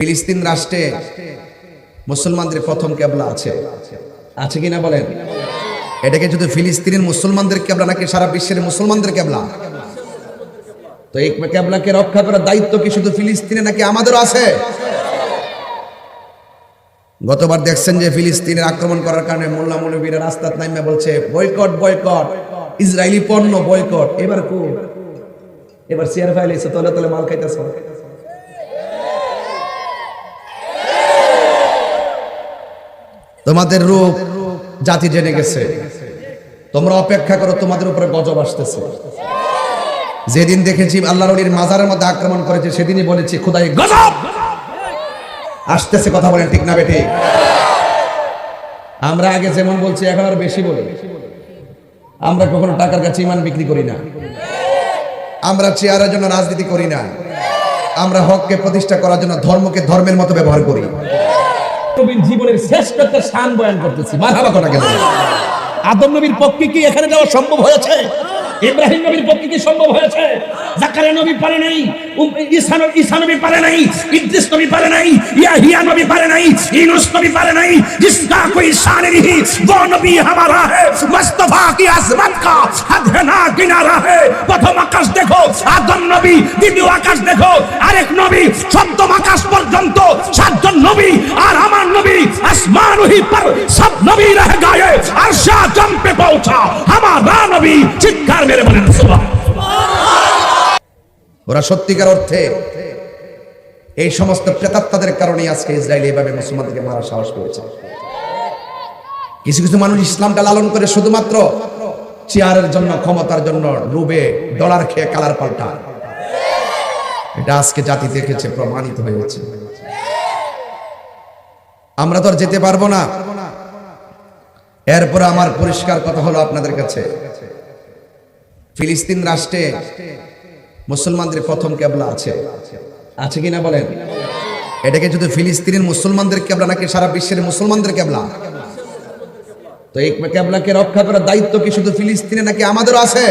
ফিলিস্তিন রাষ্ট্রে মুসলমানদের প্রথম কেবলা আছে আছে কিনা বলেন? এটাকে শুধু ফিলিস্তিনের মুসলমানদের কেবলা নাকি সারা বিশ্বের মুসলমানদের কেবলা? তো এই কেবলাকে রক্ষা করার দায়িত্ব কি শুধু ফিলিস্তিনে নাকি আমাদেরও আছে? গতবার দেখছেন যে ফিলিস্তিনের আক্রমণ করার কারণে মোল্লা মৌলবীরা রাস্তায় নামে বলছে বয়কট বয়কট, ইসরায়েলি পণ্য বয়কট। এবার চেয়ার ফাইলেছে, তলে তলে মাল খাইতেছে। তোমাদের রূপ জাতি জেনে গেছে, তোমরা অপেক্ষা করো, তোমাদের উপরে গজব আসতেছে। যেদিন দেখেছি আল্লাহর ওলির মাজারের মধ্যে আক্রমণ করেছে সেদিনই বলেছি খোদাই গজব আসতেছে। কথা বলেন ঠিক না বেঠিক? আমরা আগে যেমন বলছি এখন আর বেশি বলি। আমরা কখনো টাকার কাছে ঈমান বিক্রি করি না, আমরা চেয়ারের জন্য রাজনীতি করি না, আমরা হককে প্রতিষ্ঠা করার জন্য ধর্মকে ধর্মের মতো ব্যবহার করি। নবীর জীবনের শ্রেষ্ঠত্বের শান বয়ান করতেছি। মারহাবা কথা কেন? আদম নবীর পক্ষে কি এখানে যাওয়া সম্ভব হয়েছে? ইব্রাহিম নবীর পক্ষে কি সম্ভব হয়েছে? জাকারিয়া নবী পারে নাই, ঈসা নবী পারে নাই, ইদ্রিস নবী পারে নাই, ইয়াহিয়া নবী পারে নাই, ইউনূস নবী পারে নাই। जिसका कोई शान नहीं वो नबी हमारा है, मुस्तफा की अजमत का हद है ना किनारा है। প্রথম আকাশ দেখো আদম নবী, দ্বিতীয় আকাশ দেখো আরেক নবী, সপ্তম আকাশ পর্যন্ত সাতজন নবী আর আমার নবী আসমানহি पर सब नबी रह गए, अर्श आजम पे पहुंचा हमारा नबी। চিৎকার মেরে বলেন সুবহানাল্লাহ। ওরা সত্যিকার অর্থে এই সমস্ত প্রেতাত্মাদের কারণে আজকে ইসরায়েল এইভাবে মুসলমানদেরকে মারার সাহস পেয়েছে। কিছু কিছু মানুষ ইসলামটা লালন করে শুধুমাত্র চেয়ারের জন্য, ক্ষমতার জন্য লোভে ডলার খেয়ে কালার পাল্টা। এটা আজকে জাতি দেখেছে, প্রমাণিত হয়েছে। আমরা তো আর যেতে পারবো না। এরপর আমার পরিষ্কার কথা হলো আপনাদের কাছে, ফিলিস্তিন রাষ্ট্রে মুসলমানদের প্রথম কেবলা আছে আছে কিনা বলেন? এটাকে শুধু ফিলিস্তিনের মুসলমানদের কেবলা নাকি সারা বিশ্বের মুসলমানদের কেবলা? তো এই কেবলাকে রক্ষা করার দায়িত্ব কি শুধু ফিলিস্তিনে নাকি আমাদেরও আছে?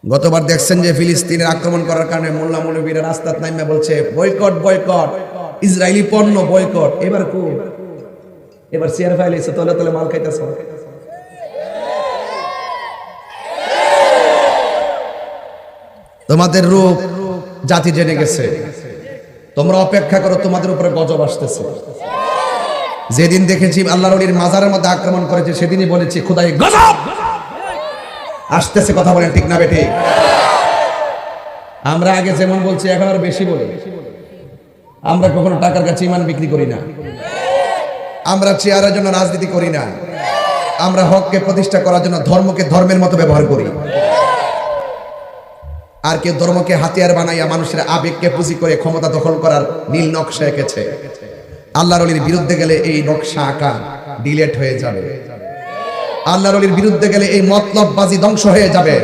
গতবার দেখছেন যে ফিলিস্তিনের আক্রমণ করার কারণে মোল্লা মৌলবীরা রাস্তায় নামে বলছে বয়কট বয়কট, ইসরায়েলি পণ্য বয়কট। এবার চেয়ার ফাইলেছে, তলে তলে মাল খাইতেছে। তোমাদের রূপ জাতি জেনে গেছে, তোমরা অপেক্ষা করো, তোমাদের উপরে গজব আসতেছে। যেদিন দেখেছি আল্লাহর ওলির মাজারের মধ্যে আক্রমণ করেছে সেদিনই বলেছি খোদাই গজব আসতেছে। কথা বলেন ঠিক না বেঠিক? আমরা আগে যেমন বলছি এখন আর বেশি বলি। আমরা কখনো টাকার কাছে ঈমান বিক্রি করি না, আমরা চেয়ারের জন্য রাজনীতি করি না, আমরা হককে প্রতিষ্ঠা করার জন্য ধর্মকে ধর্মের মতো ব্যবহার করি। আর কেউ ধর্মকে হাতিয়ার বানাইয়া মানুষের আবেগকে পুঁজি করে ক্ষমতা দখল করার নীল নকশা এঁকেছে। আল্লাহর ওলির বিরুদ্ধে গেলে এই নকশা আঁকা ডিলেট হয়ে যাবে। আল্লাহর ওলির বিরুদ্ধে গেলে এই মতলববাজি ধ্বংস হয়ে যাবে।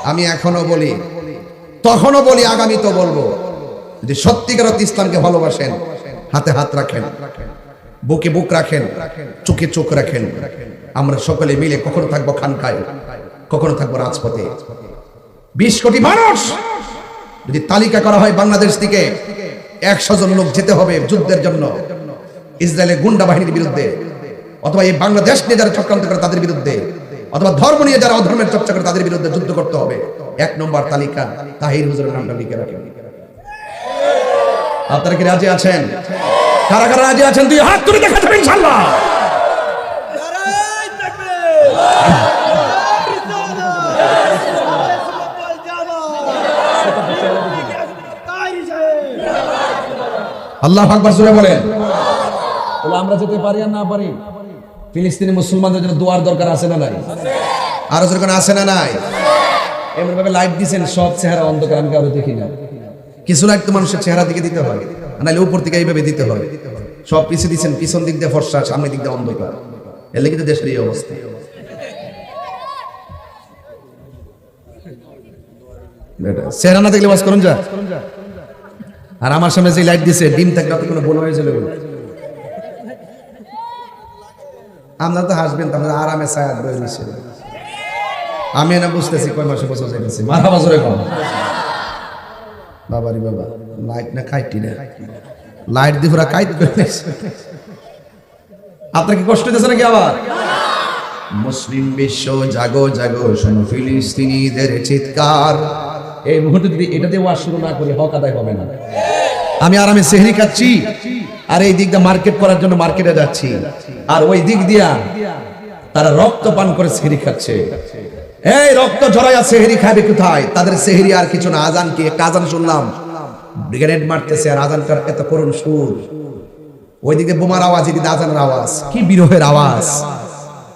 আমি এখনো বলি, তখনও বলি, আগামী তো বলবো, যদি সত্যিকার অর্থে ইসলামকে ভালোবাসেন হাতে হাত রাখেন, বুকে বুক রাখেন, চোখে চোখ রাখেন। আমরা সকলে মিলে কখনো থাকবো খানকায়, কখনো থাকবো রাজপথে। 20 কোটি মানুষ যদি তালিকা করা হয় বাংলাদেশ থেকে, 100 জন লোক যেতে হবে যুদ্ধের জন্য, ইসরায়েলের গুন্ডা বাহিনীর বিরুদ্ধে, অথবা এই বাংলাদেশ নিয়ে যারা চক্রান্ত করে তাদের বিরুদ্ধে, অথবা ধর্ম নিয়ে যারা অধর্মের চর্চা করে তাদের বিরুদ্ধে যুদ্ধ করতে হবে। 1 নম্বর তালিকা তাহির হুজুরের নামটা লিখে রাখেন। আপনারা কি রাজি আছেন? কারা কারা রাজি আছেন? দুই হাত তুলে দেখাতে হবে ইনশাআল্লাহ। আল্লাহু আকবার জোরে বলেন। তাহলে আমরা যেতে পারি আর না পারি, ফিলিস্তিনি মুসলমানদের জন্য দোয়ার দরকার আছে না নাই? আরো দরকার আছে না নাই? এমন ভাবে লাইট দিয়েছেন সব চেহারা অন্ধকার, আমি কারো দেখি না। কিছু লাইট তো মানুষের চেহারা দিকে দিতে হয়, নাহলে উপর থেকে এইভাবে দিতে হয়। সব পিছিয়ে দিচ্ছেন, পিছন দিক দিয়ে ফর্সা, সামনের দিক দিয়ে অন্ধকার। এর লেগে তো দেশের এই অবস্থা। চেহারা না দেখলে বাস করুন যা। আর আমার সামনে যে লাইট দিছে ডিম থাকলে আপনি কোনো বল হয়ে যাবে। আপনারা তো হাসবেন, তো আপনারা আরামে ছায়া বয়ে নিছেন। আমি না বুঝতেছি কয় মাসে বছর যাইতেছি। মারহাবা জোরে কম। বাবারি বাবা, লাইট না কাইটি না, লাইট দিয়ে পুরা কাইট করে দিয়েছে। আপনার কি কষ্ট হচ্ছে নাকি আবার? মুসলিম বিশ্ব জাগো জাগো, শোনো ফিলিস্তিনিদের চিৎকার। এই মুহূর্তে যদি এটা দিয়ে ওয়াজ শুরু না করি হক আদায় হবে না। আমি আরামে সেহরি খাচ্ছি, আর এই দিক দিয়ে মার্কেট করার জন্য মার্কেটে যাচ্ছি, আর ওই দিক দিয়া তারা রক্ত পান করে সেহরি খাচ্ছে। এই রক্ত ঝরাইয়া সেহরি খাবে কোথায়? তাদের সেহরি আর কিছু না, আজান কি একটা আজান শুনলাম, ব্রিগেড মারতেছে, আর আজানটার এত করুণ সুর, ওই দিকে বোমার আওয়াজ, এদিকে আজানের আওয়াজ, কি বিরহের আওয়াজ,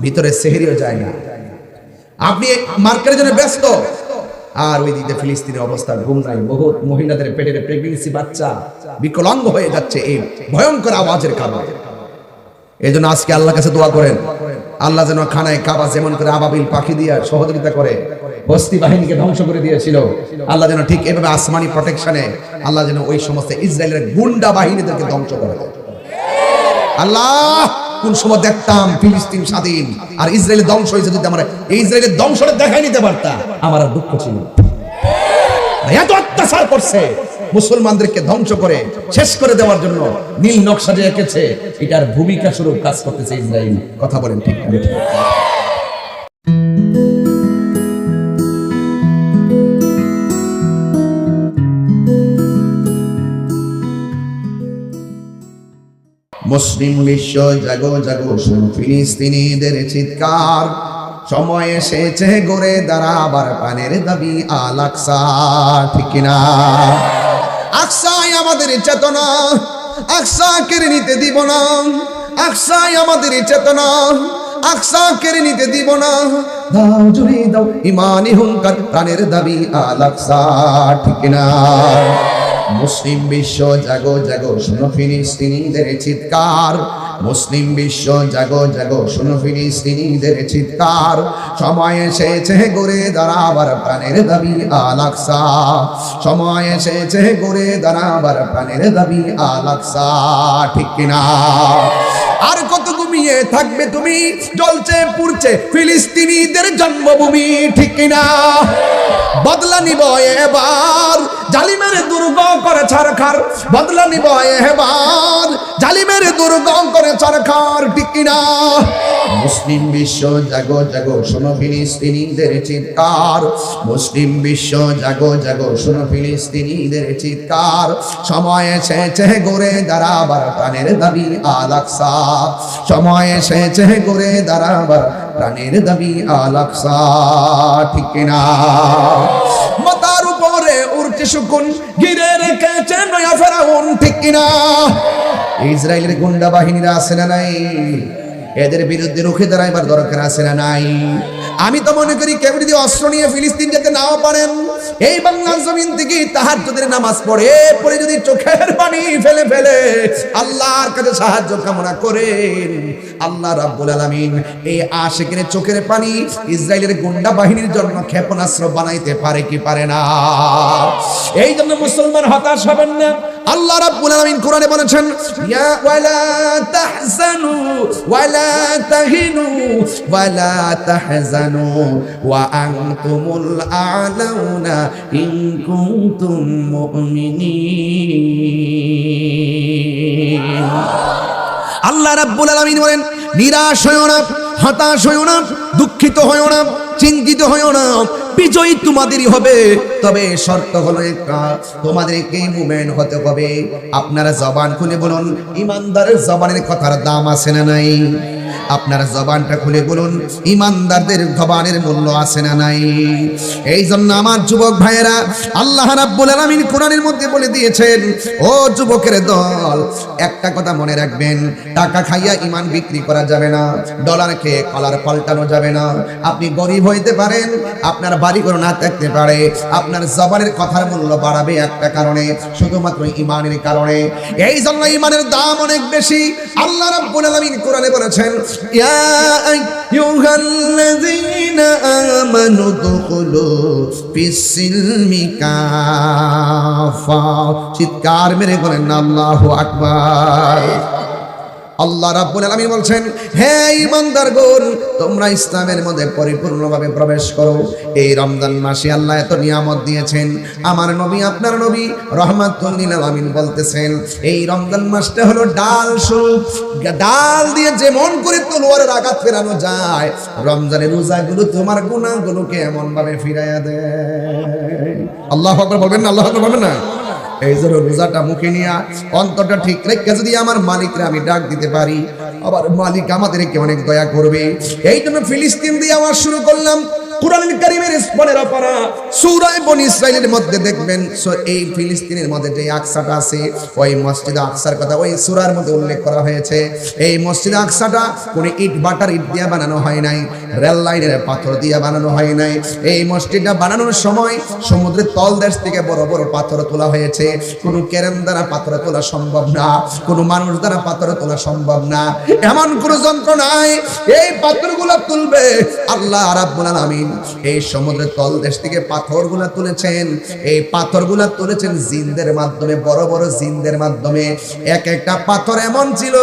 ভিতরে সেহরিও যায় না। আপনি মার্কেটের জন্য ব্যস্ত, আর ওই দিকে ফিলিস্তিনের অবস্থা ঘুম নাই, বহুত মহিলাদের পেটের প্রেগন্যান্সি বাচ্চা বিকলাঙ্গ হয়ে যাচ্ছে এই ভয়ঙ্কর আওয়াজের কারণে। এই জন্য আজকে আল্লাহর কাছে দোয়া করেন, আল্লাহ যেন খানায় কাবা যেমন করে আবাবিল পাখি দিয়ে সহযোগিতা করে বস্তি বাহিনীকে ধ্বংস করে দিয়েছিল, আল্লাহ যেন ঠিক এভাবে আসমানি প্রোটেকশনে আল্লাহ যেন ওই সমস্ত ইসরায়েলের গুন্ডা বাহিনীদেরকে ধ্বংস করে দেয়। আল্লাহ, কোন সময় দেখতাম ফিলিস্তিন স্বাধীন আর ইসরায়েলের ধ্বংস হয়েছে, যদি আমরা এই ইসরায়েলের ধ্বংসটা দেখাই নিতে পারতাম, আমার আর দুঃখ ছিল। এত অত্যাচার করছে, মুসলমানদেরকে ধ্বংস করে শেষ করে দেওয়ার জন্য নীল নকশা যে এঁকেছে, এটার ভূমিকা স্বরূপ কাজ করতেছে ইসরায়েল। কথা বলেন ঠিক না? মুসলিম বিশ্ব জাগো জাগো, শোনো ফিলিস্তিনিদের চিৎকার। সময় এসেছে গড়ে দাঁড়াবার প্রাণের দাবি আল আকসা, ঠিক না? আকসাই আমাদের চেতনা, আকসা কেড়ে নিতে দিব না, আকসাই আমাদের চেতনা, আকসা কেড়ে নিতে দিব না। দাও জুড়ে দাও ইমানি হুঙ্কার, প্রাণের দাবি আল আকসা, ঠিক না? মুসলিম বিশ্ব জাগো জাগো, শোনো ফিলিস্তিনিদের চিৎকার। মুসলিম বিশ্ব জাগো জাগো, শোনো ফিলিস্তিনিদের চিৎকার। সময় এসেছে গড়ে দাঁড়াবার প্রাণের দাবি আল আকসা, সময় এসেছে গড়ে দাঁড়াবার প্রাণের দাবি আল আকসা, ঠিক কিনা? আর কত ঘুমিয়ে থাকবে তুমি, জ্বলছে পুড়ছে ফিলিস্তিনিদের জন্মভূমি, ঠিক কিনা? বদলা নিব এবার, জালিমের দুর্গ করে ছারখার, বদলা নিব এবার, জালিমের দুর্গ করে ছারখার, ঠিক কিনা? মুসলিম বিশ্ব জাগো জাগো, শোনো ফিলিস্তিনিদের চিৎকার। মুসলিম বিশ্ব জাগো জাগো, শোনো ফিলিস্তিনিদের চিৎকার। সময় এসেছে গড়ে দাঁড়াবার প্রাণের দাবি আল আকসা, সময় এসেছে গড়ে দাঁড়াবার প্রাণের দাবি আল আকসা, ঠিক কিনা? মাথার উপরে উড়ছে শকুন, ঘিরে রেখেছে নয়া ফেরাউন, ঠিক কিনা? ইসরায়েলের গুন্ডা বাহিনীরা আছে না নাই? এদের বিরুদ্ধে রুখে দাঁড়াইবার দরকার আছে না নাই? আমি তো মনে করি কেউ যদি অস্ত্র নিয়ে ফিলিস্তিন যেতে নাও পারেন, এই বাংলার জমিন থেকে তাহাজ্জুদের নামাজ পড়ে পড়ে যদি চোখের পানি ফেলে ফেলে আল্লাহর কাছে সাহায্য কামনা করেন, আল্লাহ রাব্বুল আলামিন এই আশিকের চোখের পানি ইসরায়েলের গুন্ডা বাহিনীর জন্য ক্ষেপণাস্ত্র বানাইতে পারে কি পারে না? এই জন্য মুসলমান হতাশ হবেন না। আল্লাহ রাব্বুল আলামিন কোরআনে বলেছেন, ইয়া ওয়ালা তাহজানু ওয়ালা তাহিনু ওয়ালা তাহজানু ওয়া আনতুমুল আ'লাউনা ইন কুনতুম মুমিনিন। আল্লাহ রাব্বুল আলামিন বলেন, নিরাশ হয়ো না, হতাশ হয়ো না, দুঃখিত হয়ো না, চিন্তিত হয়ো না, বিজয়ী তোমাদেরই হবে। তবে শর্ত হলো একটা, তোমাদেরকে মুমিন হতে হবে। আপনারা জবান খুলে বলুন, ইমানদারের জবানের কথার দাম আছে না নাই? আপনারা জবানটা খুলে বলুন, ইমানদারদের জবানের মূল্য আছে না নাই? এই জন্য আমার যুবক ভাইয়েরা, আল্লাহ রাব্বুল আলামিন কোরআনের মধ্যে বলে দিয়েছেন, ও যুবকের দল, একটা কথা মনে রাখবেন, টাকা খাইয়া ইমান বিক্রি করা যাবে না, ডলার খেয়ে কলার পাল্টানো যাবে না। আপনি গরিব হইতে পারেন, আপনার বাড়িঘর না থাকতে পারে, আপনার জবানের কথার মূল্য বাড়াবে একটা কারণে, শুধুমাত্র ইমানের কারণে। এই জন্য ইমানের দাম অনেক বেশি। আল্লাহ রাব্বুল আলামিন কোরআনে বলেছেন, ইয়া আইয়ুহাল্লাযীনা আমানু দুখুলু ফিস-সিলমি কাফা। চিৎকার মেরে বলেন আল্লাহু আকবার। আল্লাহ রাব্বুল আলামিন বলছেন, হে ঈমানদারগণ, তোমরা ইসলামের মধ্যে পরিপূর্ণভাবে প্রবেশ করো। এই রমজান মাসে আল্লাহ এত নিয়ামত দিয়েছেন। আমার নবী, আপনার নবী রাহমাতুল লিল আলামিন বলতেছেন, এই রমজান মাসটা হলো ডাল স্বরূপ। ডাল দিয়ে যেমন করে তলোয়ারের আঘাত ফেরানো যায়, রমজানের রোজাগুলো তোমার গুনাহগুলোকে এমন ভাবে ফিরাইয়া দেয়। আল্লাহু আকবার বলবেন না? আল্লাহু আকবার বলবেন না? এই জন্য রোজাটা মুখে নিয়ে অন্তরটা ঠিক রেখে যদি আমার মালিকরে আমি ডাক দিতে পারি, আবার মালিক আমাদেরকে অনেক দয়া করবে। এই জন্য ফিলিস্তিন দিয়ে আওয়াজ শুরু করলাম। কুরআনুল কারীমের 15 পারা সূরা বনী ইসরাঈলের মধ্যে দেখবেন, এই ফিলিস্তিনের মধ্যে যে আকসাটা আছে, ওই মসজিদ আকসার কথা ওই সূরার মধ্যে উল্লেখ করা হয়েছে। এই মসজিদ আকসাটা কোনো ইট বাটার ইট দিয়ে বানানো হয় নাই, রেল লাইনের পাথর দিয়ে বানানো হয় নাই। এই মসজিদটা বানানোর সময় সমুদ্রের তলদেশ থেকে বড় বড় পাথর তোলা হয়েছে। কোনো ক্রেন দ্বারা পাথর তোলা সম্ভব না, কোনো মানুষ দ্বারা পাথর তোলা সম্ভব না, এমন কোনো যন্ত্র নাই। এই পাথরগুলো তুলবে আল্লাহ রাব্বুল আলামিন। এই সমুদ্রের তলদেশ থেকে পাথরগুলা তুলেছেন। এই পাথরগুলা তুলেছেন জিনদের মাধ্যমে, বড় বড় জিনদের মাধ্যমে। এক একটা পাথর এমন ছিল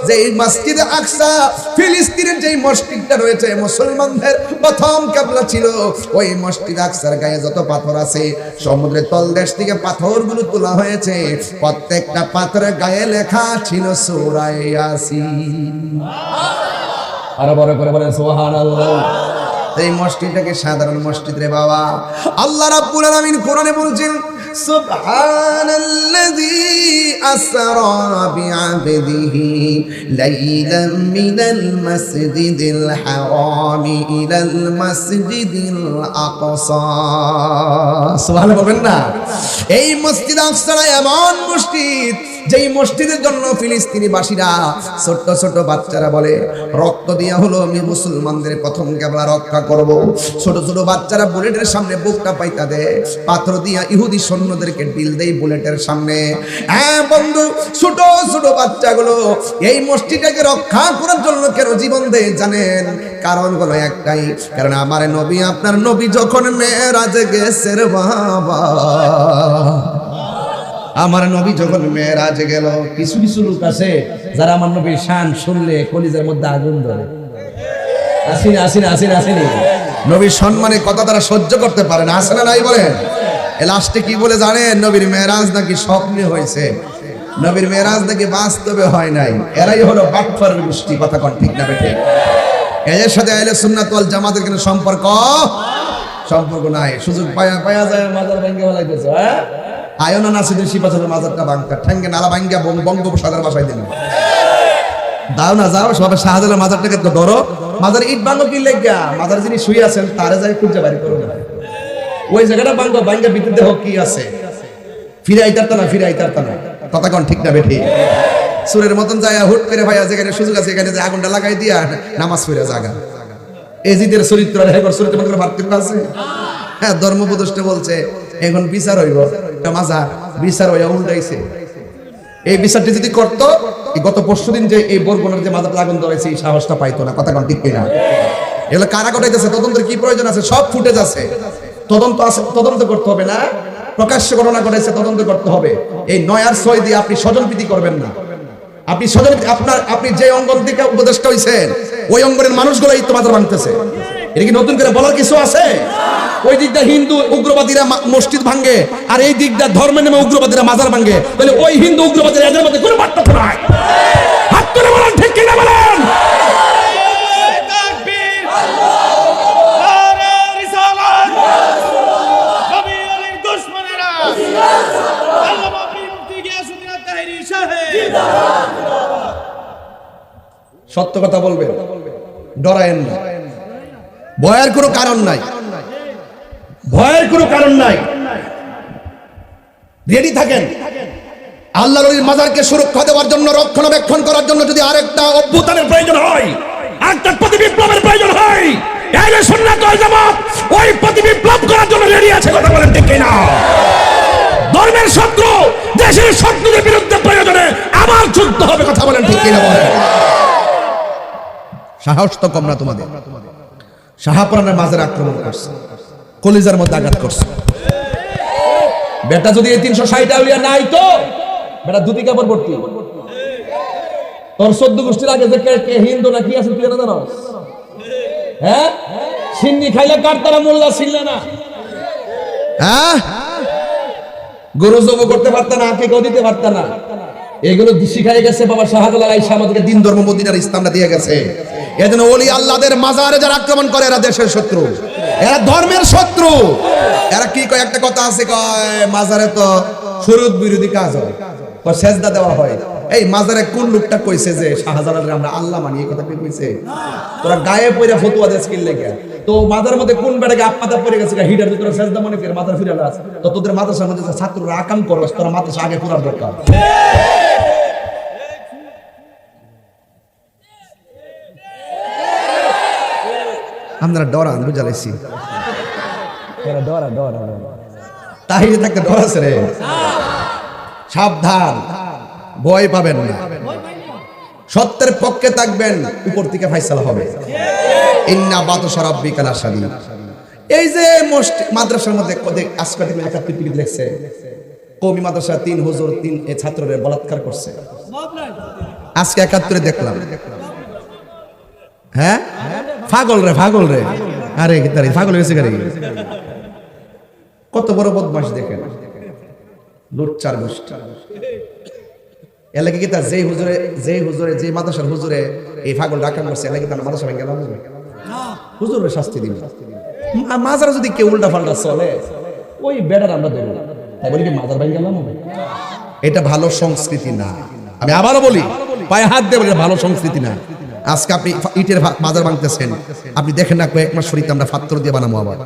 যে এই মসজিদে আকসা, ফিলিস্তিনের যে মসজিদটা রয়েছে, মুসলমানদের প্রথম কিবলা ছিল, ওই মসজিদ আকসার গায়ে যত পাথর আছে, সমুদ্রের তলদেশ থেকে পাথরগুলো তোলা হয়েছে। প্রত্যেকটা পাথরের গায়ে লেখা ছিল সূরা ইয়াসিন। আরো বড় করে বলেন সুবহানাল্লাহ। এই মসজিদটাকে সাধারণ মসজিদ রে বাবা। আল্লাহ রাব্বুল আলামিন কোরআনে বলছেন, সুবহানাল্লাযী আসরা বিআবদিহি লাইলাম মিনাল মাসজিদিল হারামি ইলাল মাসজিদিল আকসা। সুবহানাল্লাহ বলবেন না? এই মসজিদ আকসা এমন মসজিদ, যেই মসজিদের জন্য ফিলিস্তিনি বাসীরা, ছোট ছোট বাচ্চারা বলে, রক্ত দিয়া হলো আমি মুসলমানদের প্রথম কিবলা রক্ষা করব। ছোট ছোট বাচ্চারা বুলেটের সামনে বুকটা পাইতা দেয়, পাথর দিয়া ইহুদি সৈন্যদেরকে ডিল দেয় বুলেটের সামনে। হ্যাঁ বন্ধু, ছোট ছোট বাচ্চাগুলো এই মসজিদটাকে রক্ষা করার জন্য কেন জীবন দেয় জানেন? কারণ হলো একটাই, কারণ আমার নবী, আপনার নবী যখন মেরাজে গেছে রে বাবা, আমার নবী যখন মেরাজে গেল, কিছু কিছু লোক আছে যারা আমার নবীর শান শুনলে কলিজার মধ্যে আগুন ধরে। আসেনি আসেনি আসেনি আসেনি, নবীর সম্মানে কথা তারা সহ্য করতে পারে না। আসে না নাই বলেন? লাস্টে কি বলে জানেন? নবীর মেরাজ নাকি স্বপ্নে হয়েছে, নবীর মেরাজ নাকি বাস্তবে হয় নাই। এরাই হলো বাটফারের গোষ্ঠী। কথা কোন ঠিক না বেঠিক? এর সাথে আহলে সুন্নাত ওয়াল জামাতের কোনো সম্পর্ক নাই। সুযোগ পায়া পায়া যায় মাজার ভেঙে ফেলাইতেছে। হ্যাঁ, আয়না নাসিদের শিপাচলের মাজারটা ভাঙতা ঠ্যাঙ্গে নালা ভাঙ্গা বঙ্গোপসাগর বাসায় দিল। দাও না, যাও সবাই শাহজালাল মাজারটাকে তো ধরো। মাজার ইট ভাঙো কি লেগা? মাজার যিনি শুয়ে আছেন তারে যাই খুঁজে বাড়ি করো না, ওই জায়গাটা ভাঙো, ভাঙ্গা ভিতরে দেখো কি আছে। ফিরে আইতারতা না, ফিরে আইতারতা না। কথা কোন ঠিক না বেঠি? সুরের মতন যায় হুট করে ভাইয়া, যেখানে সুযোগ আছে এখানে আগুনটা লাগাই দিয়া নামাজ পড়ে জাগা। এজিদের চরিত্র চরিত্রের মধ্যে পার্থক্য আছে। হ্যাঁ, ধর্মপ্রতিষ্ঠা বলছে এখন বিচার হইব, মাজার বিচার হইয়া উল্টাইছে। এই বিচারটি যদি করতো, গত পরশুদিন যে এই বরগুনার যে মাজারটা আগুন ধরেছে, এই সাহসটা পাইতো না। কথা কোন ঠিক কিনা? এগুলো কারা ঘটাইতেছে, তদন্তের কি প্রয়োজন আছে? সব ফুটেজ আছে, তদন্ত আছে, তদন্ত করতে হবে না? প্রকাশ্য ঘটনা ঘটাইছে, তদন্ত করতে হবে। এই 9 আর 6 দিয়ে আপনি স্বজনপ্রীতি করবেন না। আপনি স্বজন, আপনি যে অঙ্গন থেকে উপদেষ্টা হইছেন, ওই অঙ্গনের মানুষগুলোই তো মাজার ভাঙতেছে। এটা কি নতুন করে বলার কিছু আছে? ওই দিকটা হিন্দু উগ্রবাদীরা মসজিদ ভাঙে, আর এই দিকটা ধর্মের নামে উগ্রবাদীরা মাজার ভাঙে, তাহলে ওই হিন্দু উগ্রবাদীরা এদের মধ্যে কোনো পার্থক্য নাই। হাত তুলে বলেন ঠিক কিনা বলেন? সত্য কথা বলবেন, ডরায়েন না। ভয়ের কোনো কারণ নাই, ভয়ের কোনো কারণ নাই। রেডি থাকেন। আল্লাহর ওই মাজারকে সুরক্ষা দেওয়ার জন্য, রক্ষণাবেক্ষণ করার জন্য যদি আরেকটা অভ্যুত্থানের প্রয়োজন হয়, আরেকটা প্রতিবিপ্লবের প্রয়োজন হয়, আহলে সুন্নাত ওয়াল জামাত ওই প্রতিবিপ্লব করার জন্য রেডি আছে। কথা বলেন ঠিক কিনা? ধর্মের শত্রু, দেশের শত্রুদের বিরুদ্ধে প্রয়োজনে আবার যুদ্ধ হবে। কথা বলেন ঠিক কিনা বলেন? সাহস তো কম না তোমাদের। শাহপুরানের মাজারে আক্রমণ করছে, কলিজার মধ্যে আঘাত করছে। বেটা যদি এই 360 আউলিয়া নাই তো বেটা দুটি কাপড় ভর্তি। তোর 14 গোষ্ঠীর আগে যে কে হিন্দু না কি আছে তুই জানো না? হ্যাঁ, সিন্নি খাইলে কার তারা মোল্লা ছিল না? হ্যাঁ, গরু জব করতে পারত না, আকিকাও দিতে পারত না। এগুলো শিখাই গেছে বাবা শাহজালাল আয়েশা আমাদেরকে দিন ধর্ম মদিনার ইসলামটা দিয়ে গেছে। এজন্য ওলি আল্লাহদের মাজারে যারা আক্রমণ করে এরা দেশের শত্রু, এরা ধর্মের শত্রু। এরা কি কয়, একটা কথা আছে কয় মাজারে তো শরীয়ত বিরোধী কাজ হয়, কয় সেজদা দেওয়া হয়। এই মাজারে কোন লোকটা কইছে যে শাহজালালের আমরা আল্লাহ মানি? এই কথা কে কইছে? তোরা গায়ে পয়রা ফতোয়া দেস কি লাগে? তো মাজারের মধ্যে কোন বেটাকে আপাদা পড়ে গেছে হিটার ভিতরে সেজদা মনে করে মাথার ফিরে আছে। তো তোদের মাদ্রাসার মধ্যে ছাত্ররা আকাম করস, তোরা মাদ্রাসা আগে পুরার দরকার। আমরা ডরান বুঝালাইছি, তাহিরে থাকতে ডর আছে রে। সাবধান, ভয় পাবেন না, সত্যের পক্ষে থাকবেন, উপর থেকে ফাইসালা হবে। ইন্না বাতশা রাব্বিকা লাশাদীদ। এই যে মাদ্রাসার মধ্যে আজকে থেকে 71 টিভি দেখছে, কওমি মাদ্রাসা 3 হুজুর 3 ছাত্ররে বলাৎকার করছে। আজকে 71 দেখলাম। হ্যাঁ, পাগল রে, আরে তারে পাগল হয়েছে গাড়ি। কত বড় বদমাশ দেখেন, লুচ্চার গোষ্ঠী। এলাকা কি তার যেই হুজুরে যে মাদ্রাসার হুজুরে এই পাগল ডাকাম করছে, এলাকা তার মাদ্রাসা ভেঙে গেলাম হুজুরের শাস্তি দিন। মাজারে যদি কেউ উল্টা পাল্টা চলে, ওই বেড়ার আমরা দেবো, তাই বলি কি মাজার ভেঙে গেলাম? এটা ভালো সংস্কৃতি না। আমি আবারও বলি, পায়ে হাত দিয়ে বলি, ভালো সংস্কৃতি না। আজকে আপনি ইটের মাজার ভাঙতেছেন, আপনি দেখেন না কয়েক মাস শরীরে আমরা পাথর দিয়ে বানাবো, আবার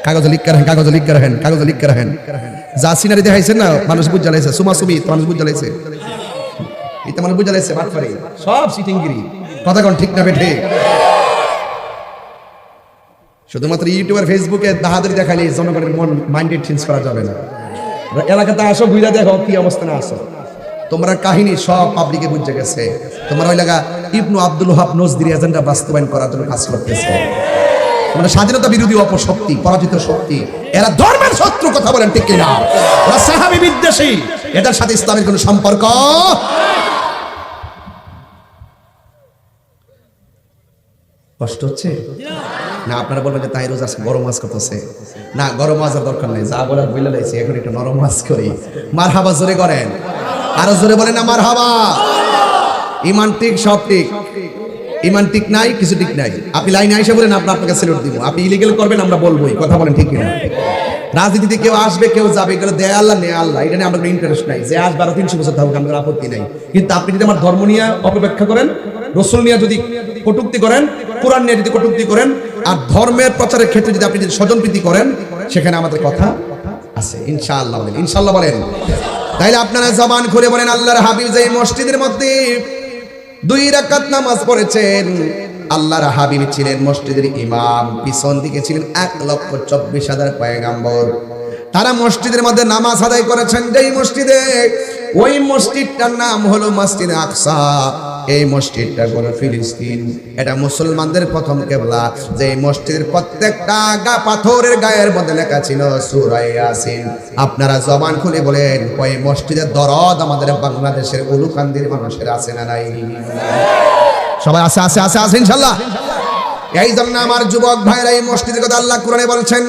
কাগজে লিখকে রাখেন। যা সিনারি দেখাইছেন না, মানুষ বুঝ জ্বালাইছে, সুমাসুমি মানুষ বুঝ জ্বালাইছে, এটা মানুষ বুঝ জ্বালাইছে, বাটপারি সব সিটিংগিরি। কথা কোন ঠিক না বেঠে? শুধুমাত্র ইউটিউব আর ফেসবুকে বাহাদুরি দেখালে জনগণের মন মাইন্ডেড চেঞ্জ করা যাবে না। এলাকাতে আসো, বুঝা দেখো কি অবস্থানে আসো। তোমরা কাহিনী সব পাবলিকে বুঝে গেছে। তোমরা ওই লাগা ইবনু আব্দুল ওয়াহাব নজদির এজেন্ডা বাস্তবায়ন করার জন্য কাজ করতেছে। তোমরা স্বাধীনতা বিরোধী অপশক্তি, পরাজিত শক্তি, এরা ধর্মের শত্রু। কথা বলেন ঠিক কিনা? ওরা সাহাবী বিদ্বেষী, এদের সাথে ইসলামের কোনো সম্পর্ক। কষ্ট হচ্ছে না? আপনারা বলবেন যে তাই রোজ আজকে গরম মাছ করতেছে না, গরম মাছের দরকার নেই, যা বলার বলে লাইছি, এখন একটু নরম মাছ করি। মারহাবা জোরে করেন, আরো জোরে বলেন না মারহাবা। ইমান ঠিক, সব ঠিক। ইমান ঠিক নাই, কিছু ঠিক নাই। আপনি লাইনে আইসা বলেন, আপনাকে স্যালুট দিব। আপনি ইলিগাল করবেন, আমরা বলবোই। কথা বলেন ঠিক কিনা? রাজনীতিতে কেউ আসবে কেউ যাবে, এগুলো দেয় আল্লাহ নেয় আল্লাহ, এটা নিয়ে আমরা ইন্টারেস্ট নাই। যে আসবে আরো 300 বছর থাকুক, আমাদের আপত্তি নাই। কিন্তু আপনি যদি আমার ধর্ম নিয়ে অপব্যাখ্যা করেন, রসুল নিয়ে যদি কটূক্তি করেন, কোরআন নিয়ে যদি কটূক্তি করেন, আর ধর্মের প্রচারের ক্ষেত্রে যদি আপনি যদি স্বজনপ্রীতি করেন, সেখানে আমাদের কথা আছে। ইনশাআল্লাহ বলেন, ইনশাআল্লাহ বলেন। তাইলে আপনারা জবান খুলে বলেন, আল্লাহর হাবিব যে মসজিদের মধ্যে 2 রাকাত নামাজ পড়েছেন, আল্লাহর হাবিব ছিলেন মসজিদের ইমাম, পিছন দিকে ছিলেন 1,24,000 পয়গম্বর। তারা মসজিদের মধ্যে নামাজ আদায় করেছেন। যেই মসজিদে, ওই মসজিদটার নাম হলো মসজিদ আকসা। এই মসজিদটা হলো ফিলিস্তিন, এটা মুসলমানদের প্রথম কিবলা। যে মসজিদের প্রত্যেকটা পাথরের গায়ের মধ্যে লেখা ছিল সূরা ইয়াসিন। আপনারা জবান খুলে বলেন, ওই মসজিদের দরদ আমাদের বাংলাদেশের উলুকান্দির মানুষের আছে না নাই? সবাই আছে, আছে, আছে, আছে ইনশাআল্লাহ। এই জন্য আমার যুবক ভাইরা, এই মসজিদের কথা আল্লাহ কোরআনে বলছেন,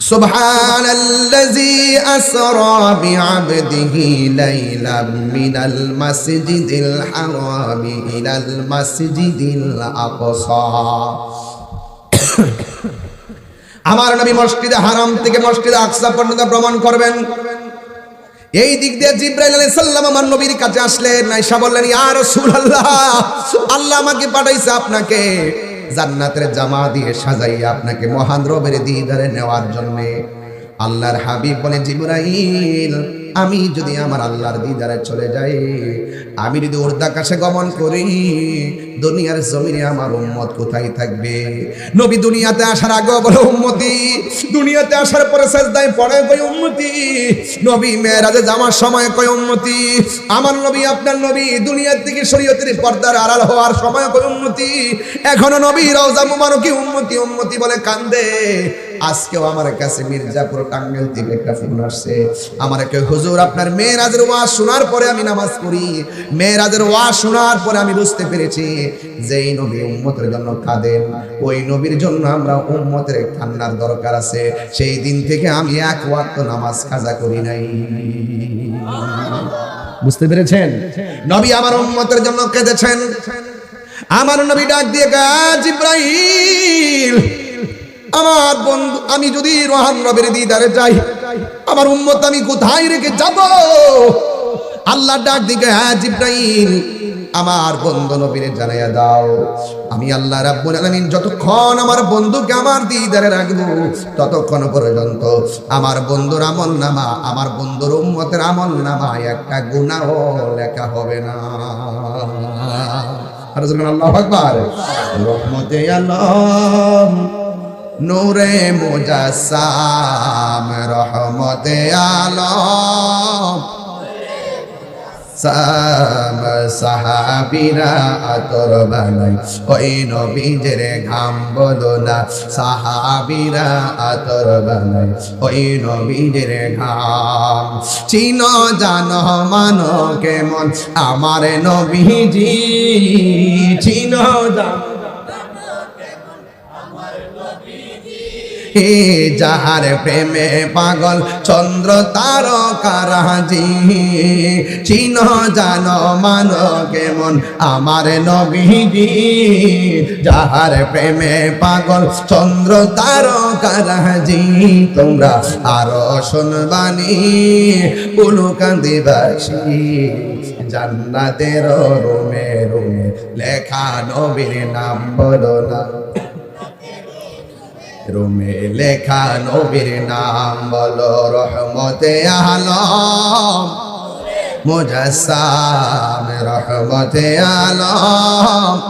সুবহানাল্লাযী আসরা বিআবদিহি লাইলাম মিনাল মাসজিদিল হারামি ইলাল মাসজিদিল আকসা। আমার নবী মসজিদে হারাম থেকে মসজিদে আকসা পর্যন্ত ভ্রমণ করবেন। এই দিক দিয়ে জিবরাইল আলাইহিস সালাম আমার নবীর কাছে আসলেন, আয়েশা বললেন, ইয়া রাসূলুল্লাহ, আল্লাহ আমাকে পাঠাইছে আপনাকে জান্নাতের জামা দিয়ে সাজাইয়া আপনাকে মহান রবের দিদারে নেওয়ার জন্য। আল্লাহর হাবিব বলে, জিবরাইল, আমি যদি আমার আল্লাহর দিদারে চলে যাই, আমি যদি উর্দাকাশে গমন করি, দুনিয়ার জমিনে আমার উম্মত কোথায় থাকবে? নবী দুনিয়াতে আসার আগে বলে উম্মতি, দুনিয়াতে আসার পরে সিজদায় পড়ে কই উম্মতি, নবী মেরাজে যাওয়ার সময় কই উম্মতি, আমার নবী আপনার নবী দুনিয়ার থেকে শরীয়তের পর্দার আড়াল হওয়ার সময় কই উম্মতি, এখনো নবী রওজা মুবারকে উম্মতি উম্মতি বলে কান্দে। আজকেও আমার কাছে মির্জাপুর টাঙ্গাইল থেকে একটা ফোন আসছে, আমার কেউ হুজুর আপনার মেরাজের ওয়াজ শোনার পরে আমি নামাজ পড়ি, মেরাজের ওয়াজ শোনার পরে আমি বুঝতে পেরেছি যেই নবী উম্মতের জন্য কাঁদেন ওই নবীর জন্য আমরা উম্মতের কান্নার দরকার আছে। সেই দিন থেকে আমি এক ওয়াক্ত নামাজ কাজা করি নাই। বুঝতে পেরেছেন? নবী আমার উম্মতের জন্য কেঁদেছেন। আমার নবী ডাক দিয়ে জিবরাইল, আমার বন্ধু, আমি যদি রোহান রবের দিদারে যাই আমার উম্মত আমি কোথায় রেখে যাব? আল্লাহ ডাক দিয়ে জিবরাইল, আমার বন্ধু নবীরে জানাইয়া দাও আমি আল্লাহ রাব্বুল আলামিন যতক্ষণ আমার বন্ধুকে আমার দিদারে রাখবো ততক্ষণ পর্যন্ত আমার বন্ধুর আমলনামা, আমার বন্ধুর উম্মতের আমলনামায় একটা গুনাহও লেখা হবে না। আর যখন আল্লাহু আকবার, রহমতে আলম নূরে মুজাসসাম, রহমতে আলম সাহাবীরা আতর বানাই ওই নবীজের ঘাম বলো না, সাহাবীরা আতর বানাই ওই নবীজের ঘাম। চিনো জানো মানো কেমন আমার নবীজি, চিনো জানো হে যাহার প্রেমে পাগল চন্দ্র তারকারাজি, চিহ্ন জানো মানো কেমন আমার নবীজি, যাহার প্রেমে পাগল চন্দ্র তারকারাজি। তোমরা আরো শুনবানি উলুকান্দিবাসী জান্নাতের রুমে রুমে লেখা নবীর নাম বলো না, রুমে লেখা নবীর নাম বলো, রহমতে আলম মুজাসসাম, রহমতে আলম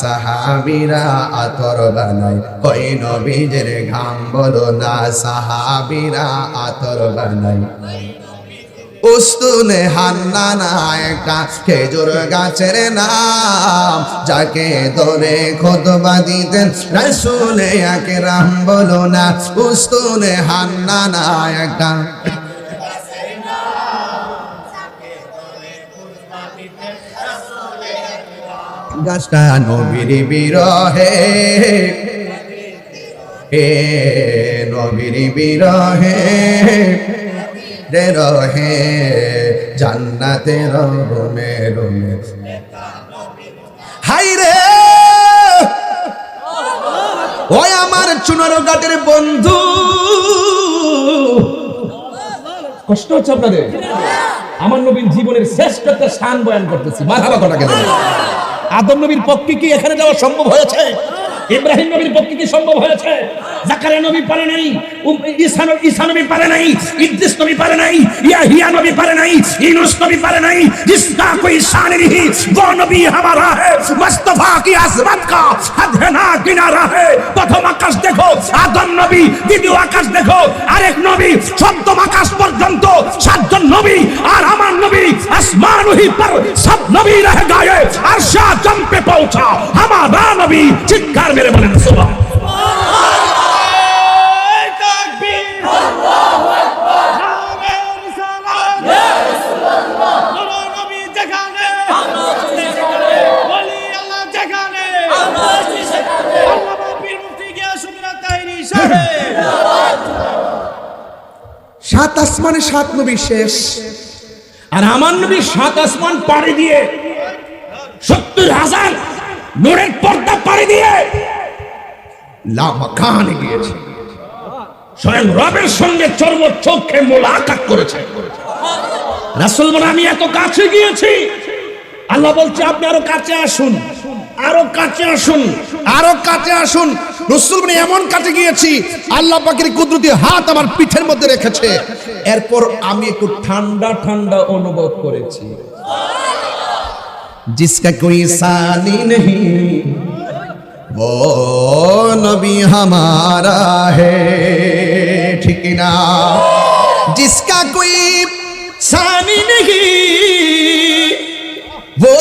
সাহাবীরা আতর বানাই ওই নবীজের ঘাম বলো না, সাহাবীরা আতর বানাই। উস্তুনে হান্নানা একটা খেজুর গাছের নাম, যাকে ধরে খুতবা দিতেন রাসূলে আকরাম বলো না, উস্তুনে হান্নানা একটা গাছটা নবীর বিরহে, এ নবীর বিরহে রহে জান্নাতের রুমে রুমে। হাই রে ওই আমার চুনারো ঘাটের বন্ধু, কষ্ট হচ্ছে আপনাদের? আমার নবীর জীবনের শ্রেষ্ঠ একটা শান বয়ান করতেছি। মারহাবা কথা কেন? আদম নবীর পক্ষে কি এখানে যাওয়া সম্ভব হয়েছে? ইব্রাহিম নবীর পক্ষে কি সম্ভব হয়েছে? জাকারিয়া নবী পারে নাই, ঈসা নবী পারে নাই, ইদ্রিস নবী পারে নাই, ইয়াহিয়া নবী পারে নাই, ইউনূস নবী পারে নাই। जिसका कोई शान नहीं वो नबी हमारा है, मुस्तफा की अजमत का हद है ना किनारा है। प्रथम आकाश देखो আদম নবী, দ্বিতীয় আকাশ দেখো আরেক নবী, সপ্তম আকাশ পর্যন্ত সাতজন নবী আর আমার নবী আসমান ही पर सब नबी रह गए, अर्श आजम पे पहुंचा हमारा नबी। चित्कार मेरे बने सुबह সাত আসমানে সাত নবী শেষ, আর আমার নবী সাত আসমান পাড়ি দিয়ে 70,000 নূরের পর্দা পাড়ি দিয়ে লামাকানে গিয়েছে, স্বয়ং রবের সঙ্গে চর্মচক্ষে মোলাকাত করেছে। রাসূল বলেন আমি এত কাছে গিয়েছি, আল্লাহ বলছে আপনি আরো কাছে আসুন, আরো কাছে আসুন, আরো কাছে আসুন। রাসূল বলেন এমন কাছে গিয়েছি আল্লাহ পাকের কুদরতি হাত আমার পিঠের মধ্যে রেখেছে, এরপর আমি একটু ঠান্ডা ঠান্ডা অনুভব করেছি। जिसका कोई सानी नहीं वो नबी हमारा है, ठीक ना? जिसका कोई सानी नहीं वो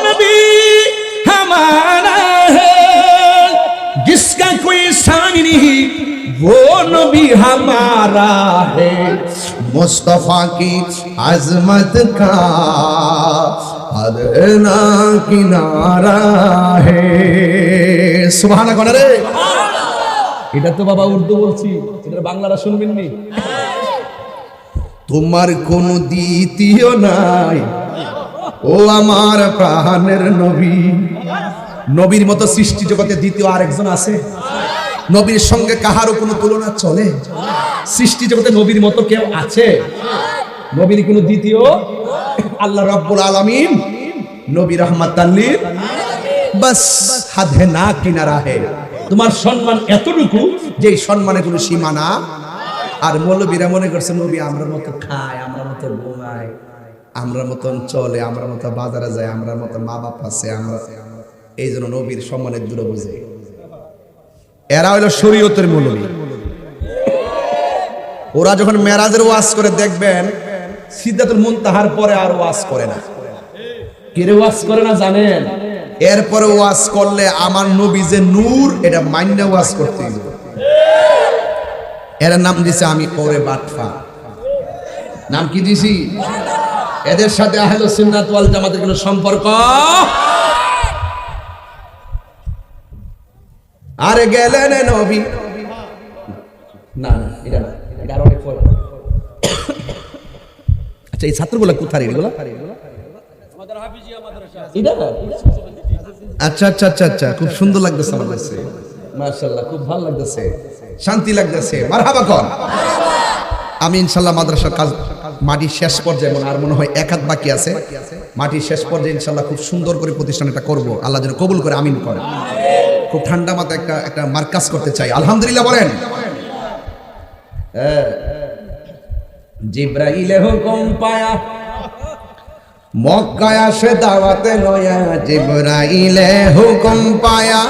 नबी हमारा है, जिसका कोई सानी नहीं वो नबी हमारा है, मुस्तफा की अजमत का हर ना किनारा है। सुभान अल्लाह रे। এটা তো বাবা উর্দু বলছি, এটা বাংলাটা শুনবেন নি? তোমার কোন দ্বিতীয় নাই ও আমার প্রাণের নবী। নবীর মতো সৃষ্টি জগতে দ্বিতীয় আরেকজন আছে? নবীর সঙ্গে কাহারও কোনো তুলনা চলে? সৃষ্টি জগতে নবীর মতো কেউ আছে? নবীর কোনো দ্বিতীয়? আল্লাহ রাব্বুল আলামিন নবী রাহমাতাল লিল বাস হাদে না কিনারা হে। তোমার সম্মান এতটুকু যে সম্মানের কোনো সীমানা। আর মৌলবীরা মনে করছে নবী আমরা মতো খায়, আমরা মতো ঘুমায়, আমরা মতন চলে, আমরা মতো বাজারে যায়, আমরা মতো মা বাপ আছে, আমরা এই জন্য নবীর সম্মানের দূর বুঝে। এরা হইল শরীয়তের মৌলবী। ওরা যখন মেরাজের ওয়াজ করে দেখবেন সিদ্ধাতুল মুনতাহার পরে আর ওয়াজ করে না। কেরে ওয়াজ করে না জানেন? এরপরে ওয়াজ করলে আমার নবী যে নূর এটা মাইন্ডে ওয়াজ করতে হবে। এর নাম দিছে আমি ওরে বাটফা। নাম কি দিছি? এদের সাথে আহলে সুন্নাত ওয়াল জামাতের কোনো সম্পর্ক? আরে গেলেন নবী। না না, এটা না, এটা আরো অনেক পরে। আচ্ছা এই ছাত্রগুলো কোথায় এগুলো? এটা না, আচ্ছা আচ্ছা আচ্ছা আচ্ছা, খুব সুন্দর লাগতেছে আমার কাছে, মাশাআল্লাহ, খুব ভালো লাগতেছে, শান্তি লাগতেছে। মারহাবা কর। আমি ইনশাআল্লাহ মাদ্রাসার কাজ মাটির শেষ পর্যায়ে, আর মনে হয় এক হাত বাকি আছে, মাটির শেষ পর্যায়ে ইনশাআল্লাহ খুব সুন্দর করে প্রতিষ্ঠান এটা করব। আল্লাহ যেন কবুল করে, আমিন করে। খুব ঠান্ডা মাথায় একটা মার্কাজ করতে চাই। আলহামদুলিল্লাহ বলেন। জিব্রাইলে হুকুম পায়া মক্কায় আসে দাওয়াতে লয়া, জিবরাইলে হুকুম পায়া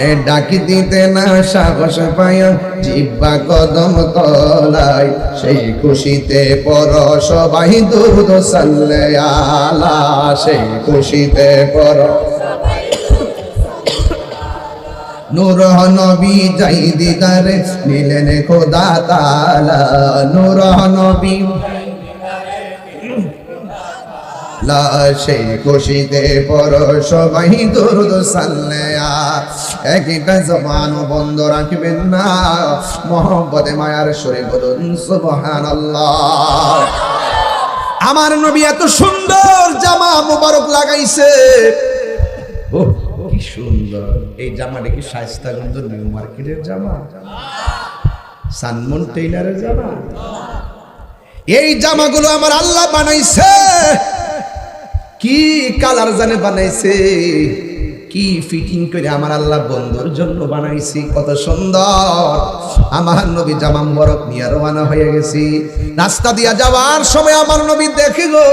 এ ডাকি দিতে না সাহস পায়া, জিব্বা কদম তলায় সেই খুশিতে পর সবাই দুরূদ সাল্লে আলা, সেই খুশিতে পর নূর নবী যাই দিদারে নিলেন খোদা তাআলা, নূর নবী লা সেই খুশিতে পর সবাই দুরূদ সাল্লে একটা জবান বন্ধ রাখবেন না, মহব্বতে মায়ার সুরে বলুন সুবহানাল্লাহ। আমার নবী এত সুন্দর জামা মুবারক লাগাইছে। ও কি সুন্দর এই জামাটা! কি শায়েস্তাগঞ্জ নিউ মার্কেটের জামা, সানমন টেইলারের জামা। এই জামাগুলো আমার আল্লাহ বানাইছে। কি কালার জানে বানাইছে, কি ফিটিং করে আমার আল্লাহ বন্ধুর জন্য বানাইছি। কত সুন্দর! আমার নবী জামা মুবারক নিয়ে রওনা হয়ে গেছি। রাস্তা দিয়া যাওয়ার সময় আমার নবী দেখে গো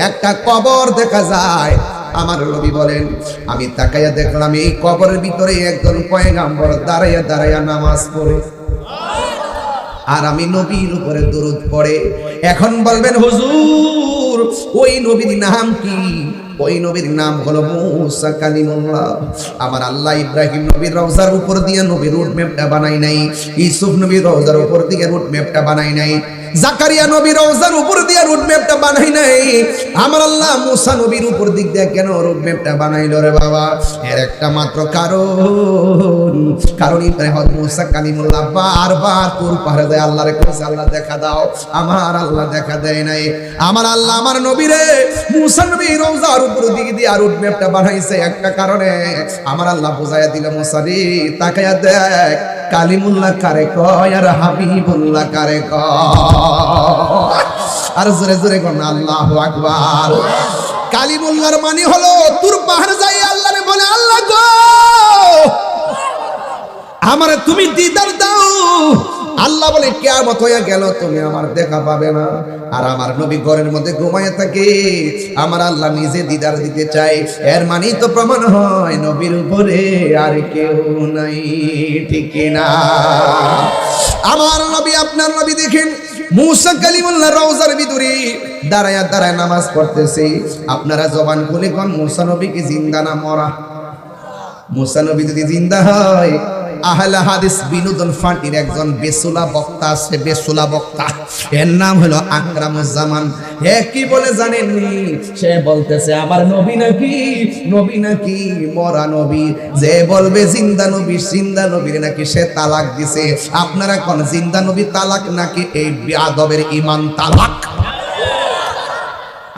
একটা কবর দেখা যায়। আমার নবী বলেন আমি তাকাইয়া দেখলাম এই কবরের ভিতরে একজন পয়গম্বর দাঁড়াইয়া দাঁড়াইয়া নামাজ পড়ে, আর আমি নবীর উপরে দরুদ পড়ে। এখন বলবেন হুজুর ওই নবীর নাম কি? ওই নবীর নাম হলো মুসা কালিমুল্লাহ। আমার আল্লাহ ইব্রাহিম নবীর রওজার উপর দিয়ে নবীর রুট ম্যাপটা বানাই নাই, ইউসুফ নবীর রওজার উপর দিয়ে রুট ম্যাপটা বানাই নাই, জাকারিয়া নবীর রওজার উপর দিয়ে রুট ম্যাপটা বানাই নাই। আমার আল্লাহ মুসা নবীর উপর দিক দিয়ে কেন রুট ম্যাপটা বানাইলো রে বাবা? এর একটা মাত্র কারণ ইব্রাহিম মুসা কালিমুল্লাহ বারবার তোর পাহাড়ে যায়, আল্লাহরে কইছে আল্লাহ দেখা দাও, আমার আল্লাহ দেখা দেয় নাই। আমার আল্লাহ আমার নবীরে মুসা নবীর রওজার উপর দিক দিয়ে রুট ম্যাপটা বানাইছে একটা কারণে। আমার আল্লাহ বুঝাইয়া দিল মুসা রে তাকায়া দেখ কালিমুল্লাহ কারে কয় আর হাবিবুল্লাহ কারে কয়। আর জোরে জোরে কোন আল্লাহু আকবার। কালিমুল্লাহর মানে হলো তুর পাহাড় যাই আল্লাহরে বলে আল্লাহ গো আমারে তুমি দিদার দাও। আল্লাহ বলে কিয়ামত হয়ে গেল তুমি আমার দেখা পাবে না। আর আমার নবী ঘরের মধ্যে ঘুমায় থাকে, আমার আল্লাহ নিজে দিদার দিতে চায়। এর মানেই তো প্রমাণ হয় নবীর উপরে আর কেউ নাই, ঠিক না? আমার নবী আপনার নবী দেখেন মুসা কালিমুল্লাহ রওজার ভিতরে দাঁড়ায়া দাঁড়ায় নামাজ পড়তেছে। আপনারা জবান খুলে কোন মুসা নবী কি জিন্দা না মরা? মুসা নবী যদি জিন্দা হয় আহলে হাদিস বিনোদন ফান্ডির একজন বেসুলা বক্তা আছে, বেসুলা বক্তা, এর নাম হলো আকরামুজ্জামান। কি বলে জানেননি? সে বলতেছে আমার নবী নাকি মরা নবী, যে বলবে জিন্দা নবীর নাকি সে তালাক দিছে। আপনারা কোন জিন্দা নবী তালাক নাকি এই বেয়াদবের ঈমান তালাক?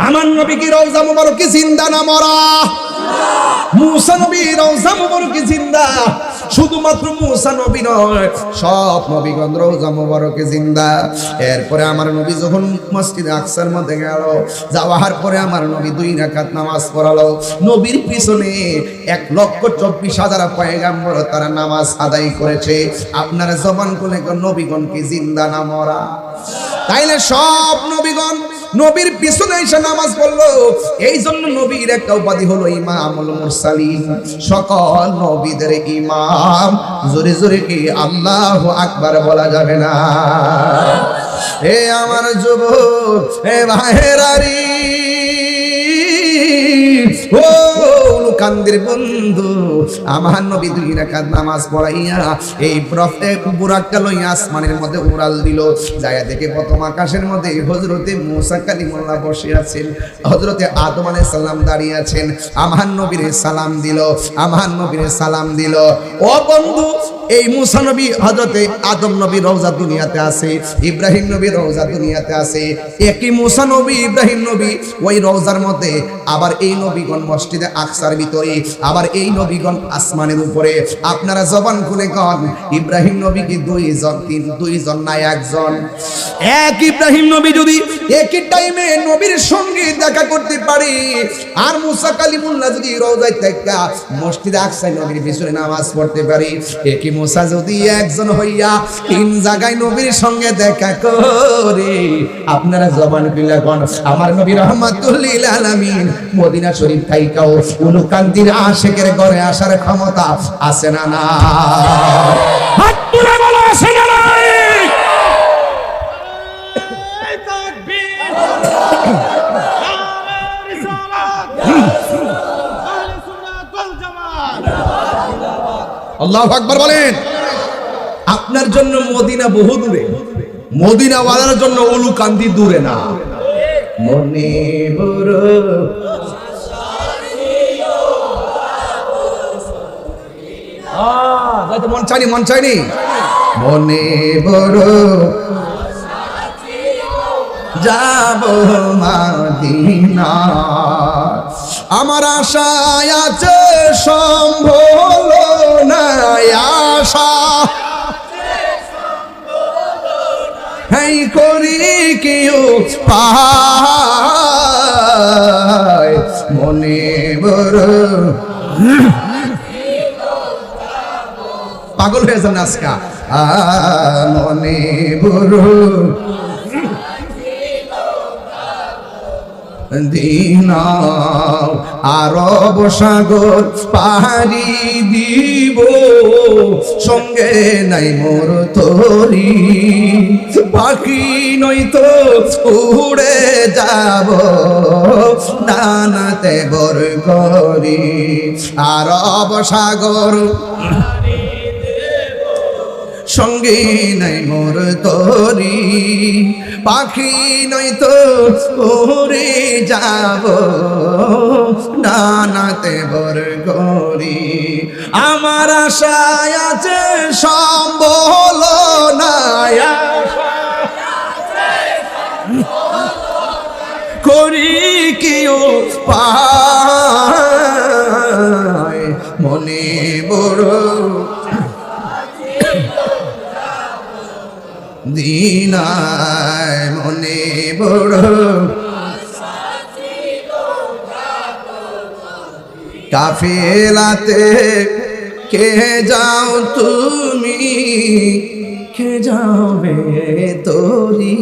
আমার নবী কি রওজা মুবারক কি জিন্দা না মরা? মুসা নবী রওজা মুবারক কি জিন্দা? শুধুমাত্র মুসা নবী নয়, সব নবীগণ রওজা মুবারকে জিন্দা। এরপরে আমার নবী যখন মসজিদে আকসার মধ্যে গেল, যাওয়ার পরে আমার নবী 2 রাকাত নামাজ পড়ালো। নবীর পিছনে 1,24,000 পয়গাম্বর তারা নামাজ আদায় করেছে। আপনারা জবান খুলে নবীগণ কি জিন্দা না মরা? তাইলে সব নবীগণ নবীর পিছনে এসে নামাজ পড়লো। এই জন্য নবীর একটা উপাধি হলো ইমামুল মুরসালিন, সকল নবীদের ইমাম। জোরে জোরে কি আল্লাহু আকবার বলা যাবে না? হে আমার যুবক, হে ভাইরারি, ও কান্দির বন্ধু, আমার নবী 2 রাকাত নামাজ পড়াইয়া এই বুরাকটা লইয়া আসমানের মধ্যে উড়াল দিল। যায়া দেখে প্রথম আকাশের মধ্যে হযরতে মুসা কালিমুল্লাহ বসে আছেন, হযরতে আদম আলাইহিস সালাম দাঁড়িয়ে আছেন। আমার নবীর সালাম দিল। ও বন্ধু, এই মুসা নবী হযরতে আদম নবী রওজা দুনিয়াতে আছে, ইব্রাহিম নবী রওজা দুনিয়াতে আছে। একই মুসা নবী ইব্রাহিম নবী ওই রওজার মধ্যে, আবার এই নবীগণ মসজিদে আকসার ভিতরে, আবার এই নবীগণ আসমানের উপরে। আপনারা জবান খুলে কন, ইব্রাহিম নবী কি 2জন না 1জন? এক ইব্রাহিম নবী যদি একই টাইমে নবীর সঙ্গে দেখা করতে পারে, আর মুসা কালিমুল্লাহ যদি রওজায় থেকে মসজিদে আকসার নবীর পিছনে নামাজ পড়তে পারে, একই মুসা যদি 1জন হইয়া 3 জায়গায় নবীর সঙ্গে দেখা করে, আপনারা জবান খুলে কন, আমার নবী রাহমাতুল লিল আলামিন মদিনা শরীফ থাইকাও উলুকান্দির আশিকের ঘরে আসার ক্ষমতা আছে না? না, হাত তুলে বলো আছে না? আল্লাহু আকবার বলেন। আপনার জন্য মদিনা বহু দূরে, মদিনাওয়ালার জন্য উলুকান্দি দূরে না। মনে বড় মন চাইনি মনে বড় যাব মদিনা, আমার আশায় আছে সম্ভব না আশা, হেই করি কেউ পায় মনে বড়। পাগল হয়ে যান আজকা, মনে বড় দিনা, আরব সাগর পাহাড়ি দিব, সঙ্গে নাই মোর তরি, পাখি নয়তো উড়ে যাব ডানাতে বর করি। আরব সাগর সঙ্গে নাই মোর তরি, পাখি নয়তো উড়ে যাব ডানাতে বর করি। আমার আশায় আছে সম্বল না করি কেউ পায় মনে বড় দিনায় মনে বড় কাফেলাতে কে যাও তুমি, কে যাবে তোরি,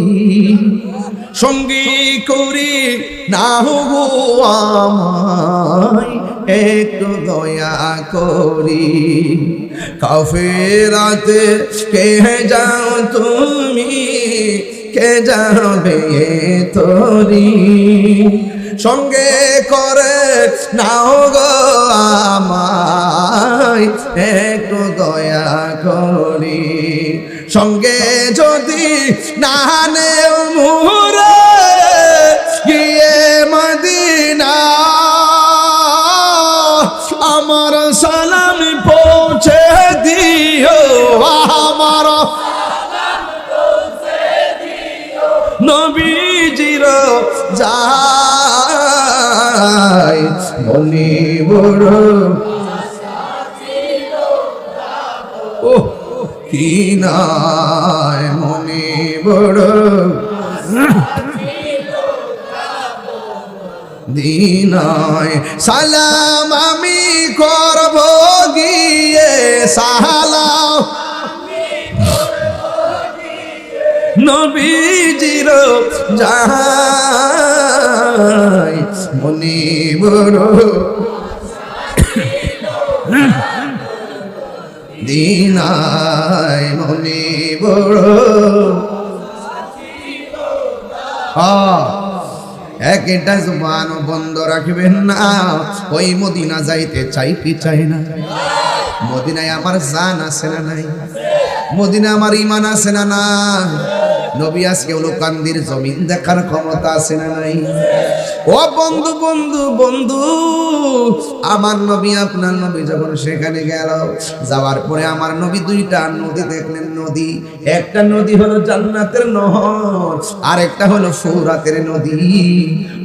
সঙ্গী করি না গো আমায় একটু দয়া করি। কাফেলাতে কে যাও তুমি, কে যাবে তোরি, সঙ্গে করে নাও গো আমায় একটু দয়া করি সঙ্গে যদি না নেও মুরে গিয়ে মদিনা আমার সালাম পৌঁছে দিও আমার নবীজির যায় মনি বড় ও কি নাই মনি বড় দিনায় সালাম আমি করব গিয়ে সালাম নবীজির যায় মনি বড় দিনায় মনি বড় একটা জবান বন্ধ রাখবেন না ওই মদিনা যাইতে চাই কি চাই না মদিনায় আমার জান আছে না নাই মদিনা আমার ঈমান আছে না না নবী আজকে হলো কান্দির জমিন দেখার ক্ষমতা আছে না নাই ও বন্ধু বন্ধু বন্ধু আমার নবী আপনার নবী যখন সেখানে গেল যাওয়ার পরে আমার নবী দুইটা নদী দেখলেন নদী একটা নদী হলো জান্নাতের নহর আর একটা হলো ফুরাতের নদী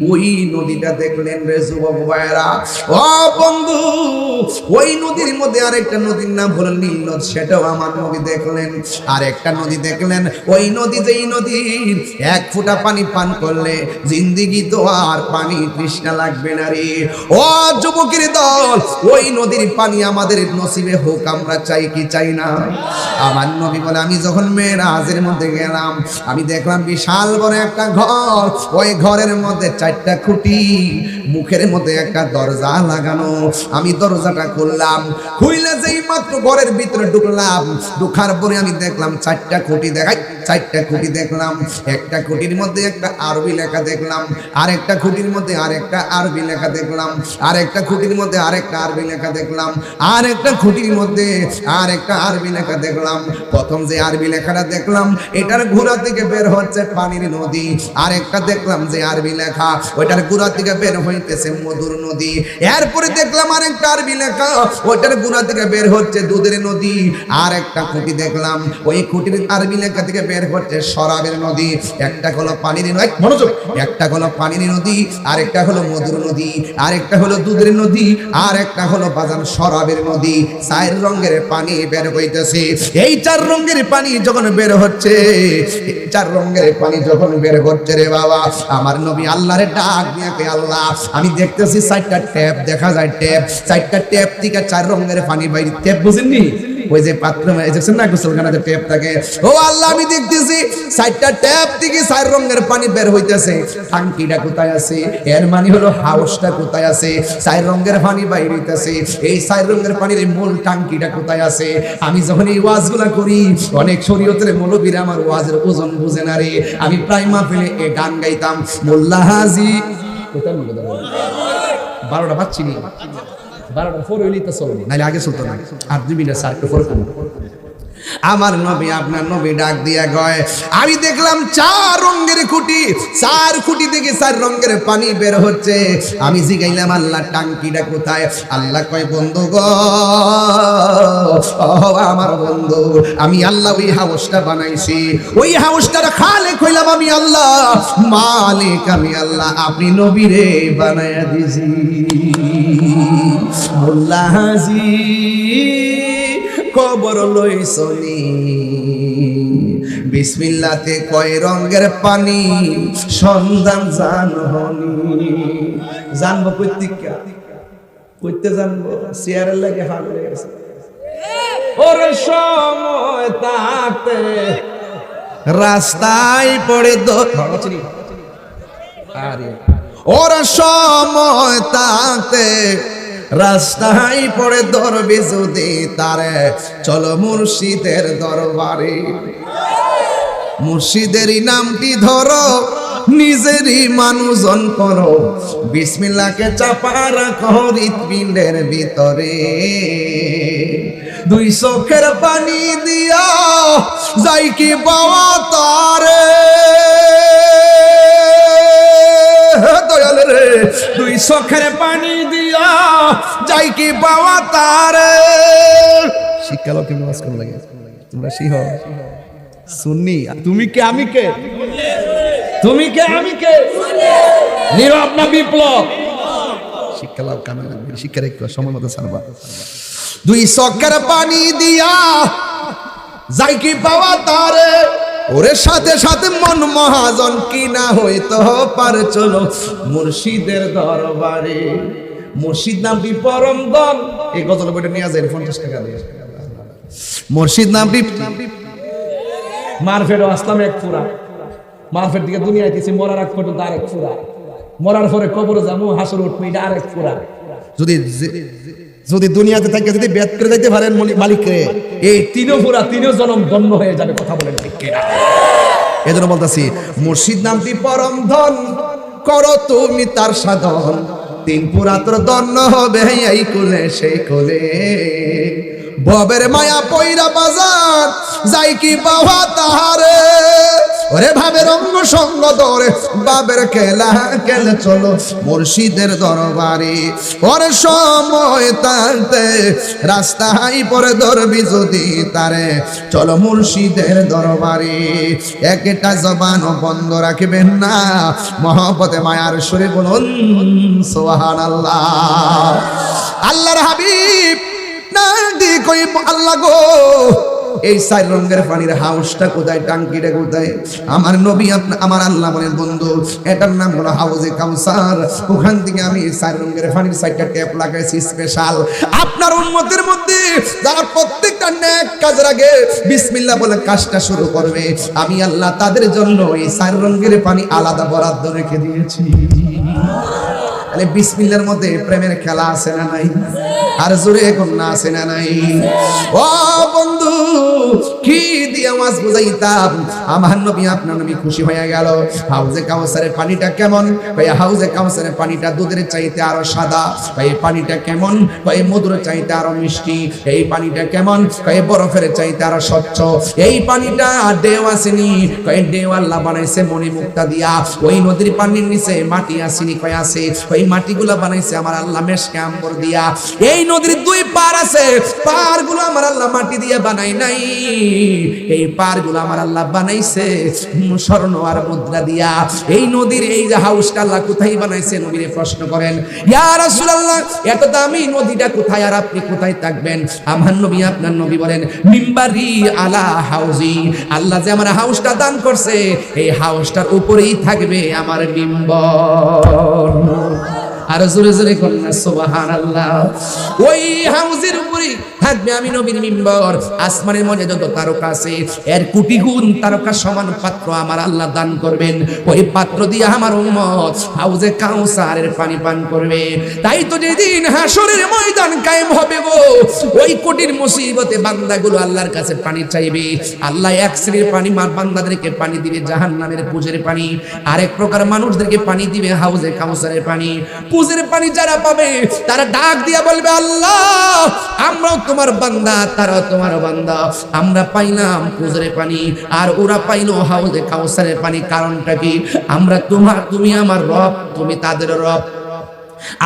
ওই নদীটা দেখলেন রে যুবক ভাইরা ও বন্ধু ওই নদীর মধ্যে আরেকটা নদীর নাম হলো নীল নদ সেটাও আমার নবী দেখলেন আর একটা নদী দেখলেন ওই নদী যেই নদীর এক ফোঁটা পানি পান করলে জিন্দেগি তো আর পানি তৃষ্ণা লাগবে না রে ও যুবকের দল ওই নদীর পানি আমাদের নসিবে হোক আমরা চাই কি চাই না আমার নবী বলে আমি যখন মেরাজের মধ্যে গেলাম আমি দেখলাম বিশাল বড় একটা ঘর ওই ঘরের মধ্যে চারটা খুঁটি মুখের মধ্যে একটা দরজা লাগানো আমি দরজাটা খুললাম খুইলে যেই মাত্র ঘরের ভিতরে ঢুকলাম ঢোকার পরে আমি দেখলাম চারটা খুঁটি দেখাই চারটা খুঁটি দেখলাম একটা খুঁটির মধ্যে একটা আরবি লেখা দেখলাম আরেকটা খুঁটির মধ্যে আরেকটা আরবি লেখা দেখলাম আরেকটা খুঁটির মধ্যে আরেকটা আরবি লেখা দেখলাম আরেকটা খুঁটির মধ্যে আরেকটা আরবি লেখা দেখলাম প্রথম যে আরবি লেখাটা দেখলাম এটার গোড়া থেকে বের হচ্ছে পানির নদী আরেকটা দেখলাম যে আরবি লেখা ওইটার গোড়া থেকে বের হইতেছে মধুর নদী এরপরে দেখলাম আরেকটা আরবি লেখা ওইটার গোড়া থেকে বের হচ্ছে দুধের নদী আরেকটা খুঁটি দেখলাম ওই খুঁটির আরবি লেখা থেকে বের হচ্ছে শরাবের নদী একটা হলো পানির নদী মনোযোগ একটা হলো পানির নদী আরেকটা হলো মধুর নদী আরেকটা হলো দুধের নদী আরেকটা হলো বাজান শরাবের নদী চার রঙের পানি বের হইতেছে এই চার রঙের পানি যখন বের হচ্ছে চার রঙের পানি যখন বের হচ্ছে রে বাবা আমার নবী আল্লাহরে ডাক দিয়ে কে আল্লাহ আমি দেখতেছি চারটা ট্যাপ দেখা যায় ট্যাপ চারটা ট্যাপ থেকে চার রঙের পানি বাইরে ট্যাপ বুঝেননি ওই যে পাত্র দেখছেন না গোসলখানাতে ট্যাপ থাকে ও আল্লাহ আমি দেখতেছি চারটা ট্যাপ থেকে চার রঙের পানি বের হইতেছে টাঙ্কিটা কোথায় আছে এর মানে হলো হাউসটা কোথায় আছে চার রঙের পানি বাইরে হইতেছে এই চার রঙের পানির মূল টাঙ্কিটা কোথায় আছে আমি যখন এই ওয়াজগুলা করি অনেক শরীয়তের মৌলবীরা আমার ওয়াজের ওজন বুঝে না রে আমি প্রায় মাহফিলে এ গান গাইতাম মোল্লা হাজি কোথায় 12টা বাজছি নি 12টার পর হইলেই তো চলবে নাহলে আগে চলতো না আর 2 মিনিট স্যারকে পরে আমার নবী আপনার নবী ডাক দিয়া গয় আমি দেখলাম চার রঙের খুঁটি চার খুঁটি থেকে চার রঙের পানি বের হচ্ছে আমি জিগাইলাম আল্লাহ টাঙ্কিটা কোথায় আল্লাহ কয় বন্ধু গো আমার বন্ধু আমি আল্লাহ ওই হাউসটা বানাইছি ওই হাউসটার খালেক হইলাম আমি আল্লাহ মালিক আমি আল্লাহ আপনি নবীরে বানায়া দিছি মোল্লা হাজি খবর লইছনি বিসমিল্লাতে কয় রঙের পানি সন্ধান জানহনি জানবো কইতে জানবো চেয়ারের লাগে হাল লেগেছে ওর সময় তাতে রাস্তায় পড়ে আরে ওর সময় তাতে রাস্তায় পড়ে ধরবে যদি তারে চলো মুর্শিদের দরবারে মুর্শিদেরই নামটি ধরো নিজেরই মানুষজন করো, বিসমিল্লাহকে চাপা রাখো হৃৎপিণ্ডের ভিতরে। দুই চোখের পানি দিয়া যাই কি পাওয়া তারে, দয়াল রে, দুই চোখের পানি দিয়া যাই কি পাওয়া তারে। শিক্ষালো কেমন নামাজ কেমন লাগে? তোমরা শিহ সুন্নি, তুমি কে আমি কে? তুমি কে আমি কে? নীরব না বিপ্লব? শিক্ষা লাভ কামে লাগবে, শিক্ষা রেখো, সময় মতো ছাড়বা। দুই চোখের পানি দিয়া যাই কি পাওয়া তারে, ওরে সাথে সাথে মন মহাজন কি না হইতো পার, চলো মুর্শিদের দরবারে। মুর্শিদ নামটি পরম ধন, এই গজল বইটা নিয়ে যায় 50 টাকা দিয়ে। মুর্শিদ নামটি মারফেরও আসলাম এক ফুরা, মারফের দিকে দুনিয়া আইতেছি, মরার আগ পর্যন্ত আরেক ফুরা, মরার পরে কবরে যাবো, হাসর উঠবো, এটা আরেক ফুরা। যদি দুনিয়াতে থাকে যদি বেদ করে যাইতে পারেন মালিকরে, এই তিনও ফুরা তিনও জনম ধন্য হয়ে যাবে। কথা বলেন ঠিক কিনা? এজন্য বলতাছি মুর্শিদ নামটি পরম ধন, করো তুমি তার সাধন, তিন পুরা তোর ধন্য হবে এই কুলে সেই কুলে। ভবের মায়া পয়রা বাজার যাই কি পাওয়া তাহারে, ওরে ভাবের অঙ্গ সঙ্গ ধরে বাবের খেলা খেলে চলো মুর্শিদের দরবারে। ওরে সময় থাকতে রাস্তায় পরে ধরবি যদি তারে, চলো মুর্শিদের দরবারে। একটা জবান বন্ধ রাখবেন না, মহব্বতে মায়ার সুরে বলুন সুবহানাল্লাহ। আল্লাহর হাবিব না দি কই আল্লাহ গো, এই চার রঙের পানির হাউসটা কোথায়, টাঙ্কিটা কোথায়? আমার নবী আমার আল্লাহ বলেন বন্ধু এটার নাম হলো হাউজে কাউসার। ওখান থেকে আমি চার রঙের পানির 4টা ট্যাপ লাগাইছি স্পেশাল। আপনার উম্মতের মধ্যে যারা প্রত্যেকটা নেক কাজের আগে বিসমিল্লাহ বলে কাজটা শুরু করবে, আমি আল্লাহ তাদের জন্য এই চার রঙের পানি আলাদা বরাদ্দ রেখে দিয়েছি। তাহলে বিসমিল্লাহর মধ্যে প্রেমের খেলা আছে না নাই? আর জোরে কন্যা আছে না নাই? ও বন্ধু কি দিয়ে আওয়াজ বুঝাইতাম, আমার নবী আপনার নবী খুশি হয়ে গেল। হাউজে কাউসারের পানিটা কেমন? ভাই হাউজে কাউসারের পানিটা দুধের চাইতে আরো সাদা। ভাই পানিটা কেমন? ভাই মধুর চাইতে আরো মিষ্টি। এই পানিটা কেমন? ভাই বরফের চাইতে আরো স্বচ্ছ। এই পানিটা ঢেউ আসেনি, ভাই ঢেউ আল্লাহ বানাইছে মণি মুক্তা দিয়া। ওই নদীর পানির নিচে মাটি আসেনি, কয় আছে, ওই মাটিগুলা বানাইছে আমার আল্লাহ মেশকে আম্বর দিয়া। এই নদীর দুই পার আছে, পারগুলো আমার আল্লাহ মাটি দিয়ে বানাই নাই, এই পারগুলো আমার আল্লাহ বানাইছে স্বর্ণ আর মুদ্রা দিয়া। এই নদীর এই যে হাউসটা আল্লাহ কোথায় বানাইছে? নবীরে প্রশ্ন করেন, ইয়া রাসূলুল্লাহ এত দামি নদীটা কোথায় আর আপনি কোথায় থাকবেন? আমার নবী আপনার নবী বলেন, মিম্বারি আলা হাউজি, আল্লাহ যে আমার হাউসটা দান করছে এই হাউসটার উপরেই থাকবে আমার মিম্বর। আর জোরে জোরে কন্যা সুবহানাল্লাহ। ওই হাউজের উপরে থাকবে আমি নবীর মিম্বর। আসমানের মধ্যে যত তারকা আছে এর কোটি গুণ তারকা সমান পাত্র আমার আল্লাহ দান করবেন। ওই পাত্র দিয়ে আমার উম্মত হাউজে কাউসারের পানি পান করবে। তাই তো যেদিন হাসরের ময়দান কায়েম হবে গো, ওই কোটির মুসিবতে বান্দাগুলো আল্লাহর কাছে পানি চাইবে। আল্লাহ এক শ্রেণীর পানি বান্দাদেরকে পানি দিবে জাহান্নামের পুজের পানি, আরেক প্রকার মানুষদেরকে পানি দিবে হাউজে কাউসারের পানি। পুজের পানি যারা পাবে তারা ডাক দিয়া বলবে, আল্লাহ আমরাও তোমার বান্দা, তারাও তোমার বান্দা, আমরা পাইলাম পুজের পানি আর ওরা পাইলো হাউজে কাউসারের পানি। কারণটা কি? আমরা তোমার, তুমি আমার রব, তুমি তাদের রব।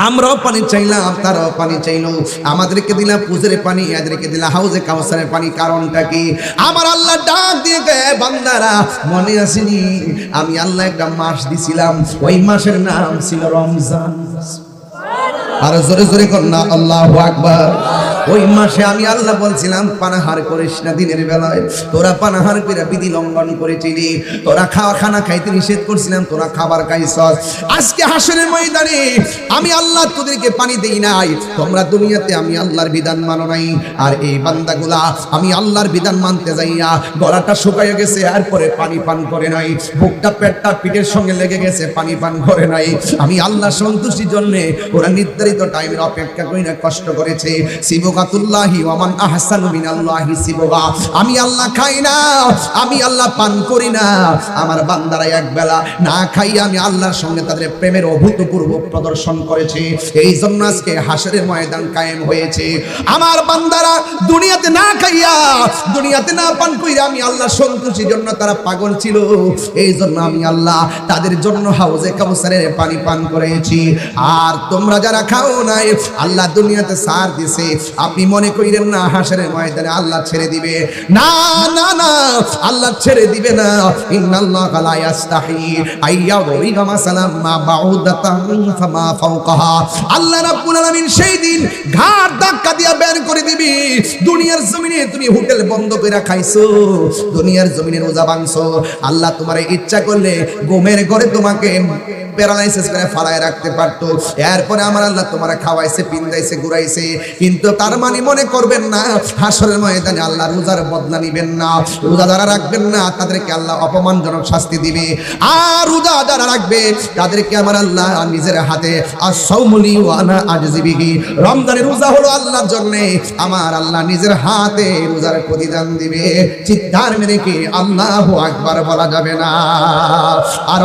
আমরাও পানি চাইলাম, তারাও পানি চাইলো, আমাদেরকে দিলাম পুজের পানি, এদেরকে দিলাম হাউজে কাউসারের পানি। কারণটা কি? আমার আল্লাহ ডাক দিয়ে কয়, বান্দারা মনে আসেনি আমি আল্লাহ একটা মাস দিছিলাম, ওই মাসের নাম ছিল রমজান। আর জোরে জোরে কর না আল্লাহু আকবার। ওই মাসে আমি আল্লাহ বলছিলাম পানাহার করিস না দিনের বেলায়, তোরা পানাহার করে বিধি লঙ্ঘন করেছিলি, তোরা খানা খাইতে নিষেধ করছিলাম, তোরা খাবার খাইছস। আজকে হাসরের ময়দানে আমি আল্লাহ তোদেরকে পানি দেই নাই, তোমরা দুনিয়াতে আমি আল্লাহর বিধান মানো নাই। আর এই বান্দাগুলা আমি আল্লাহর বিধান মানতে যাইয়া গলাটা শুকাইয়া গেছে, এরপরে পানি পান করে নাই, বুকটা পেটটা পিঠের সঙ্গে লেগে গেছে, পানি পান করে নাই। আমি আল্লাহ সন্তুষ্টির জন্য ওরা নির্ধারিত টাইমের অপেক্ষা করি না, কষ্ট করেছে। শিবক সিবগাতুল্লাহি ওয়া মান আহসানু মিনাল্লাহি সিবগা। আমি আল্লাহ খাই না, আমি আল্লাহ পান করি না। আমার বান্দারা একবেলা না খাইয়া আমি আল্লাহর সঙ্গে তাদের প্রেমের অভূতপূর্ব প্রদর্শন করেছে। এই জন্য আজকে হাসরের ময়দান কায়েম হয়েছে। আমার বান্দারা দুনিয়াতে না খাইয়া, দুনিয়াতে না পান কইরা আমি আল্লাহ সন্তুষ্টির জন্য তারা পাগল ছিল। এই জন্য আমি আল্লাহ তাদের জন্য হাউজে কাউসারের পানি পান করেছি। আর তোমরা যারা খাও নাই, আল্লাহ দুনিয়াতে সার দিছে, আপনি মনে কইরেন না হাসরের ময়দানে আল্লাহ ছেড়ে দিবে। না না না, আল্লাহ ছেড়ে দিবে না। ইন্নাল্লাহা লা ইয়াস্তাহি আইয়া ওয়ারিগা মাসালাম মা বাউদাতান ফামা ফাওকাহা। আল্লাহ রাব্বুল আলামিন সেই দিন ঘাট ধাক্কা দিয়া বের করে দিবি। দুনিয়ার জমিনে তুমি হোটেল বন্ধ কইরা খাইছো, দুনিয়ার জমিনে রোজা ভাঙছো, আল্লাহ তোমার ইচ্ছা করলে ঘুমের ঘরে তোমাকে প্যারালাইসিস করে ফালায় রাখতে পারতো। এরপরে আমার আল্লাহ তোমার খাওয়াইছে, পিন্দাইছে, ঘুরাইছে। কিন্তু তার মানে মনে করবেন না হাসরের ময়দানে আল্লাহ রোজার বদলা নিবেন না। রোজা যারা রাখবেন না তাদেরকে আল্লাহ অপমানজনক শাস্তি দিবে। আর রোজা যারা রাখবে তাদেরকে আমার আল্লাহ নিজের হাতে আস-সাওমুলি ওয়া আনা আজজি বিহি। রমজানের রোজা হলো আল্লাহর জন্য, আমার আল্লাহ নিজের হাতে রোজার প্রতিদান দিবে। চিৎকার মেরে কি আল্লাহু আকবার বলা যাবে না? আর